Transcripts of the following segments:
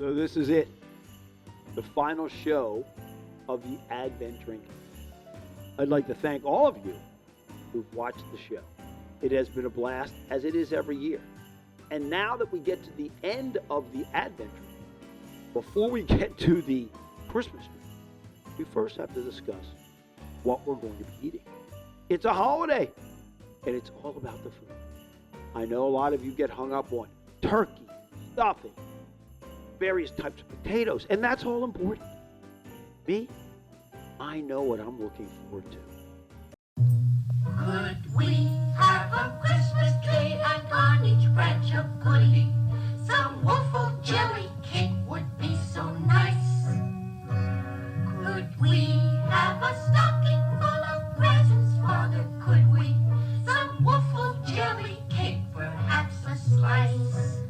So this is it, the final show of the Advent Drinking. I'd like to thank all of you who've watched the show. It has been a blast, as it is every year. And now that we get to the end of the Advent Drinking, before we get to the Christmas tree, we first have to discuss what we're going to be eating. It's a holiday, and it's all about the food. I know a lot of you get hung up on turkey, stuffing, various types of potatoes, and that's all important. Me, I know what I'm looking forward to. Could we have a Christmas tree and on each branch a goodie? Some waffle jelly cake would be so nice. Could we have a stocking full of presents, Father? Could we? Some waffle jelly cake, perhaps a slice.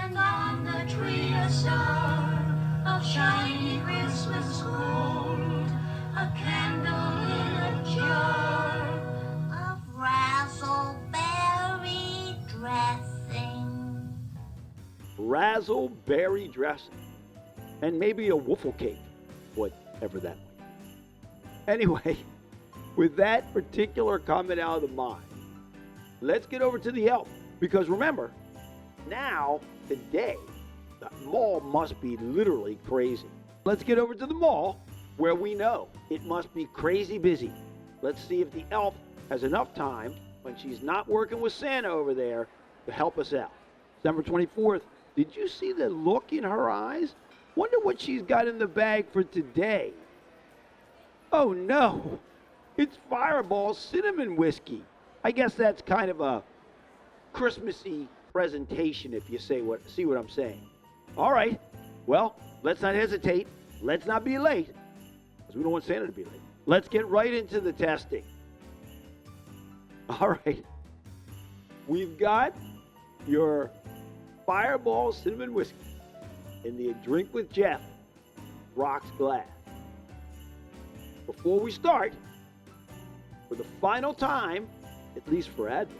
And on the tree a star of shiny Christmas gold, a candle in a jar of razzleberry dressing. Razzleberry dressing. And maybe a waffle cake, whatever that might be. Anyway, with that particular comment out of the mind, let's get over to the elf. Because remember, now, today, the mall must be literally crazy. Let's get over to the mall, where we know it must be crazy busy. Let's see if the elf has enough time when she's not working with Santa over there to help us out. December 24th, did you see the look in her eyes? Wonder what she's got in the bag for today. Oh no, it's Fireball Cinnamon Whiskey. I guess that's kind of a Christmassy presentation, if you see what I'm saying. All right, well, let's not hesitate. Let's not be late, because we don't want Santa to be late. Let's get right into the testing. All right, we've got your Fireball Cinnamon Whiskey in the Drink with Jeff rocks glass. Before we start, for the final time, at least for Advent,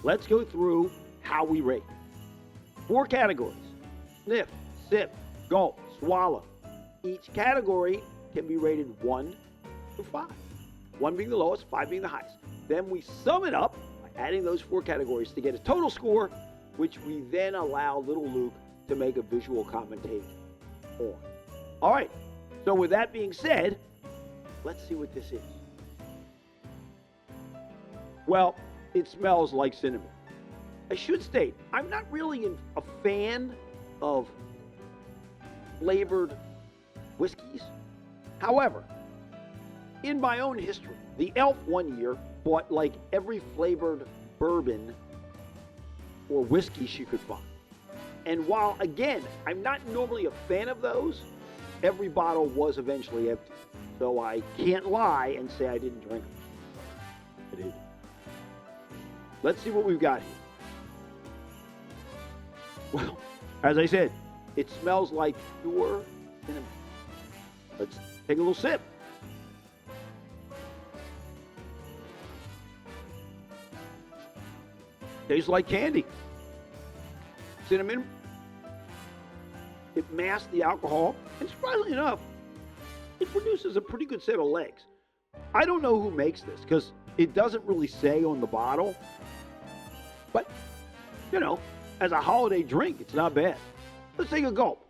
let's go through how we rate. 4 categories: sniff, sip, gulp, swallow. Each category can be rated 1 to 5. 1 being the lowest, 5 being the highest. Then we sum it up by adding those 4 categories to get a total score, which we then allow little Luke to make a visual commentate on. All right, so with that being said, let's see what this is. Well, it smells like cinnamon. I should state, I'm not really a fan of flavored whiskeys. However, in my own history, the elf one year bought like every flavored bourbon or whiskey she could find. And while, again, I'm not normally a fan of those, every bottle was eventually empty. So I can't lie and say I didn't drink them. I did. Let's see what we've got here. Well, as I said, it smells like pure cinnamon. Let's take a little sip. Tastes like candy. Cinnamon. It masks the alcohol, and surprisingly enough, it produces a pretty good set of legs. I don't know who makes this, because it doesn't really say on the bottle. But, you know, as a holiday drink, it's not bad. Let's take a gulp.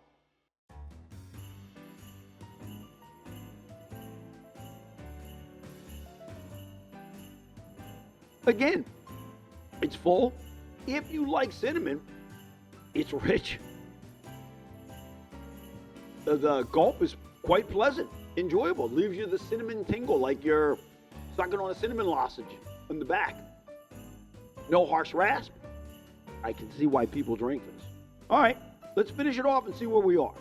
Again, it's full. If you like cinnamon, it's rich. The gulp is quite pleasant, enjoyable. It leaves you the cinnamon tingle like you're sucking on a cinnamon lozenge in the back. No harsh rasp. I can see why people drink this. All right, let's finish it off and see where we are.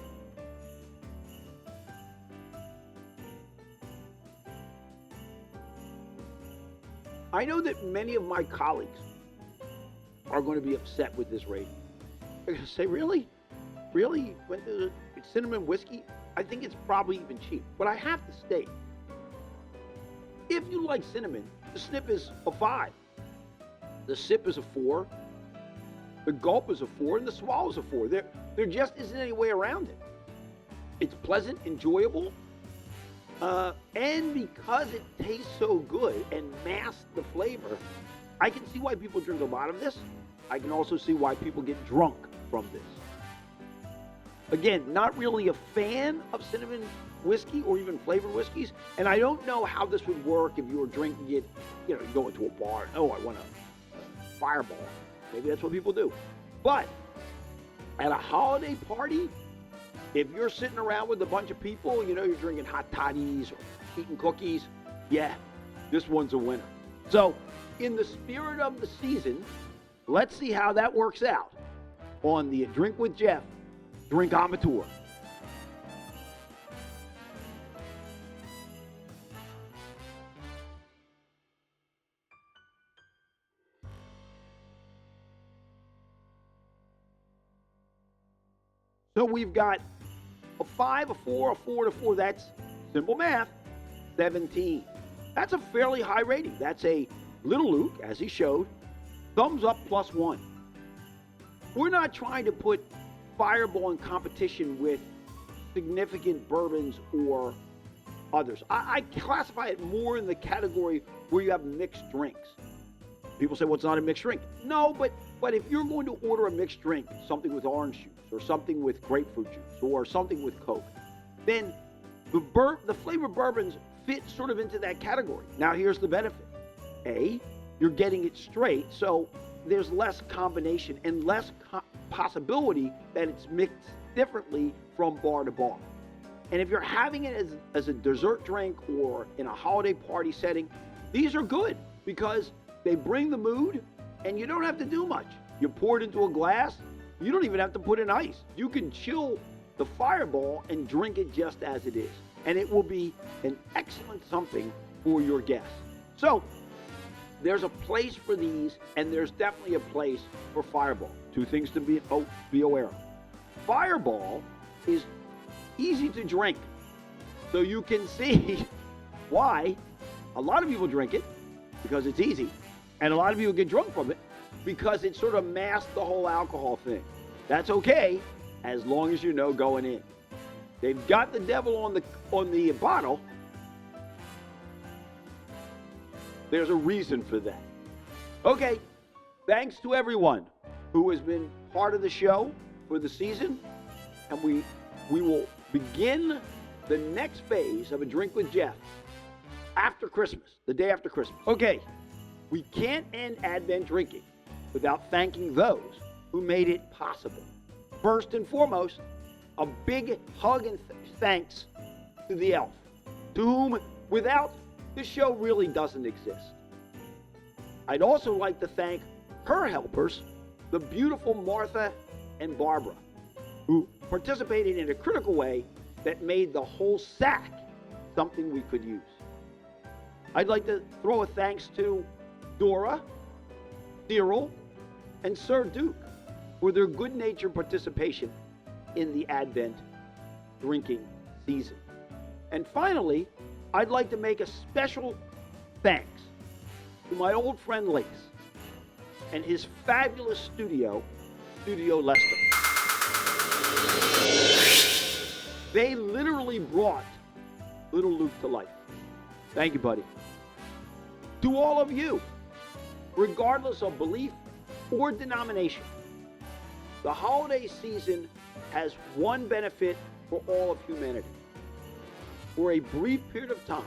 I know that many of my colleagues are going to be upset with this rating. They're going to say, really? Really? When it's cinnamon whiskey? I think it's probably even cheap. But I have to state, if you like cinnamon, the sniff is a 5. The sip is a 4. The gulp is a 4, and the swallow is a 4. There just isn't any way around it. It's pleasant, enjoyable, and because it tastes so good and masks the flavor, I can see why people drink a lot of this. I can also see why people get drunk from this. Again, not really a fan of cinnamon whiskey or even flavored whiskeys, and I don't know how this would work if you were drinking it, you go into a bar and, I want a Fireball. Maybe that's what people do. But at a holiday party, if you're sitting around with a bunch of people, you're drinking hot toddies or eating cookies, yeah, this one's a winner. So, in the spirit of the season, let's see how that works out on the Drink with Jeff Drinkometer. So we've got a 5, a 4, a 4, and a 4. That's simple math, 17. That's a fairly high rating. That's a Little Luke, as he showed, thumbs up +1. We're not trying to put Fireball in competition with significant bourbons or others. I classify it more in the category where you have mixed drinks. People say, well, it's not a mixed drink. No, but if you're going to order a mixed drink, something with orange juice or something with grapefruit juice or something with Coke, then the flavored bourbons fit sort of into that category. Now, here's the benefit. A, you're getting it straight, so there's less combination and less possibility that it's mixed differently from bar to bar. And if you're having it as a dessert drink or in a holiday party setting, these are good because they bring the mood and you don't have to do much. You pour it into a glass. You don't even have to put in ice. You can chill the Fireball and drink it just as it is. And it will be an excellent something for your guests. So there's a place for these, and there's definitely a place for Fireball. Two things to be aware of. Fireball is easy to drink. So you can see why a lot of people drink it, because it's easy. And a lot of people get drunk from it because it sort of masks the whole alcohol thing. That's okay, as long as you know going in. They've got the devil on the bottle. There's a reason for that. Okay, thanks to everyone who has been part of the show for the season. And we will begin the next phase of A Drink with Jeff after Christmas, the day after Christmas. Okay, we can't end Advent drinking without thanking those who made it possible. First and foremost, a big hug and thanks to the elf, to whom without the show really doesn't exist. I'd also like to thank her helpers, the beautiful Martha and Barbara, who participated in a critical way that made the whole sack something we could use. I'd like to throw a thanks to Dora, Cyril, and Sir Duke for their good-natured participation in the Advent drinking season. And finally, I'd like to make a special thanks to my old friend Lace and his fabulous studio Lester. They literally brought Little Luke to life. Thank you, buddy. To all of you, regardless of belief or denomination, the holiday season has one benefit for all of humanity. For a brief period of time,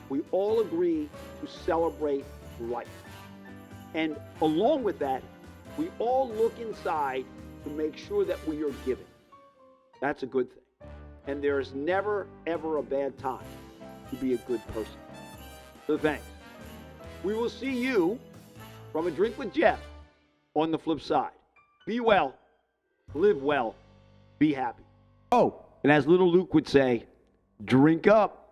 we all agree to celebrate life. And along with that, we all look inside to make sure that we are giving. That's a good thing. And there is never, ever a bad time to be a good person. So thanks. We will see you from A Drink with Jeff on the flip side. Be well, live well, be happy. Oh, and as little Luke would say, drink up.